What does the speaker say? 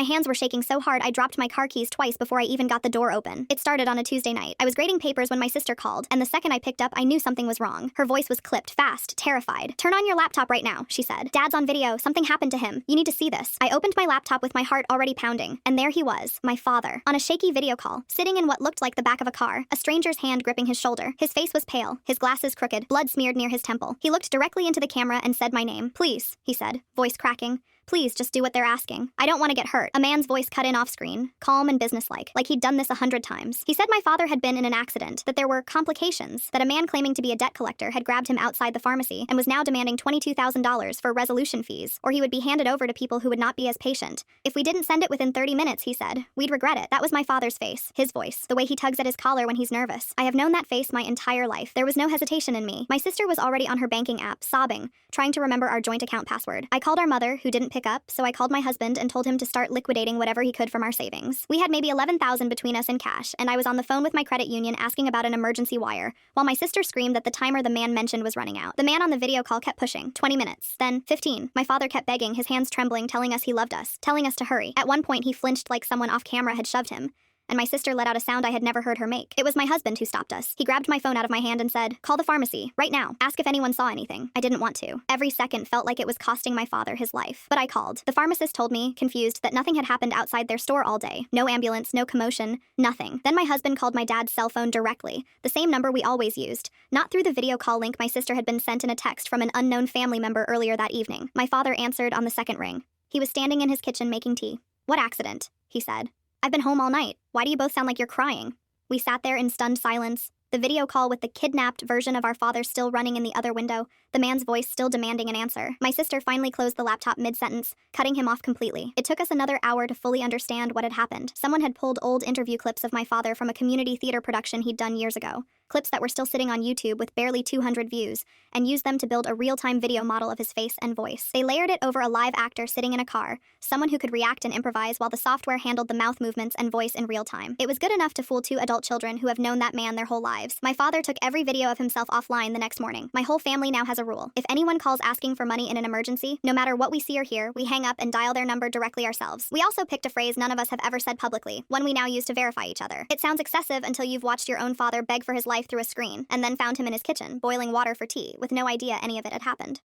My hands were shaking so hard I dropped my car keys twice before I even got the door open. It started on a Tuesday night. I was grading papers when my sister called, and the second I picked up, I knew something was wrong. Her voice was clipped, fast, terrified. "Turn on your laptop right now," she said. "Dad's on video. Something happened to him. You need to see this." I opened my laptop with my heart already pounding, and there he was, my father, on a shaky video call, sitting in what looked like the back of a car, a stranger's hand gripping his shoulder. His face was pale, his glasses crooked, blood smeared near his temple. He looked directly into the camera and said my name. "Please," he said, voice cracking. "Please just do what they're asking. I don't want to get hurt." A man's voice cut in off screen, calm and businesslike, like he'd done this 100 times. He said my father had been in an accident, that there were complications, that a man claiming to be a debt collector had grabbed him outside the pharmacy and was now demanding $22,000 for resolution fees, or he would be handed over to people who would not be as patient. If we didn't send it within 30 minutes, he said, we'd regret it. That was my father's face, his voice, the way he tugs at his collar when he's nervous. I have known that face my entire life. There was no hesitation in me. My sister was already on her banking app, sobbing, trying to remember our joint account password. I called our mother, who didn't pick up, so I called my husband and told him to start liquidating whatever he could from our savings. We had maybe $11,000 between us in cash, and I was on the phone with my credit union asking about an emergency wire, while my sister screamed that the timer the man mentioned was running out. The man on the video call kept pushing. 20 minutes, then 15. My father kept begging, his hands trembling, telling us he loved us, telling us to hurry. At one point, he flinched like someone off camera had shoved him, and my sister let out a sound I had never heard her make. It was my husband who stopped us. He grabbed my phone out of my hand and said, "Call the pharmacy, right now. Ask if anyone saw anything." I didn't want to. Every second felt like it was costing my father his life. But I called. The pharmacist told me, confused, that nothing had happened outside their store all day. No ambulance, no commotion, nothing. Then my husband called my dad's cell phone directly, the same number we always used, not through the video call link my sister had been sent in a text from an unknown family member earlier that evening. My father answered on the second ring. He was standing in his kitchen making tea. "What accident?" he said. "I've been home all night. Why do you both sound like you're crying?" We sat there in stunned silence, the video call with the kidnapped version of our father still running in the other window, the man's voice still demanding an answer. My sister finally closed the laptop mid-sentence, cutting him off completely. It took us another hour to fully understand what had happened. Someone had pulled old interview clips of my father from a community theater production he'd done years ago, clips that were still sitting on YouTube with barely 200 views, and used them to build a real-time video model of his face and voice. They layered it over a live actor sitting in a car, someone who could react and improvise while the software handled the mouth movements and voice in real time. It was good enough to fool 2 adult children who have known that man their whole lives. My father took every video of himself offline the next morning. My whole family now has a rule. If anyone calls asking for money in an emergency, no matter what we see or hear, we hang up and dial their number directly ourselves. We also picked a phrase none of us have ever said publicly, one we now use to verify each other. It sounds excessive until you've watched your own father beg for his life through a screen, and then found him in his kitchen, boiling water for tea, with no idea any of it had happened.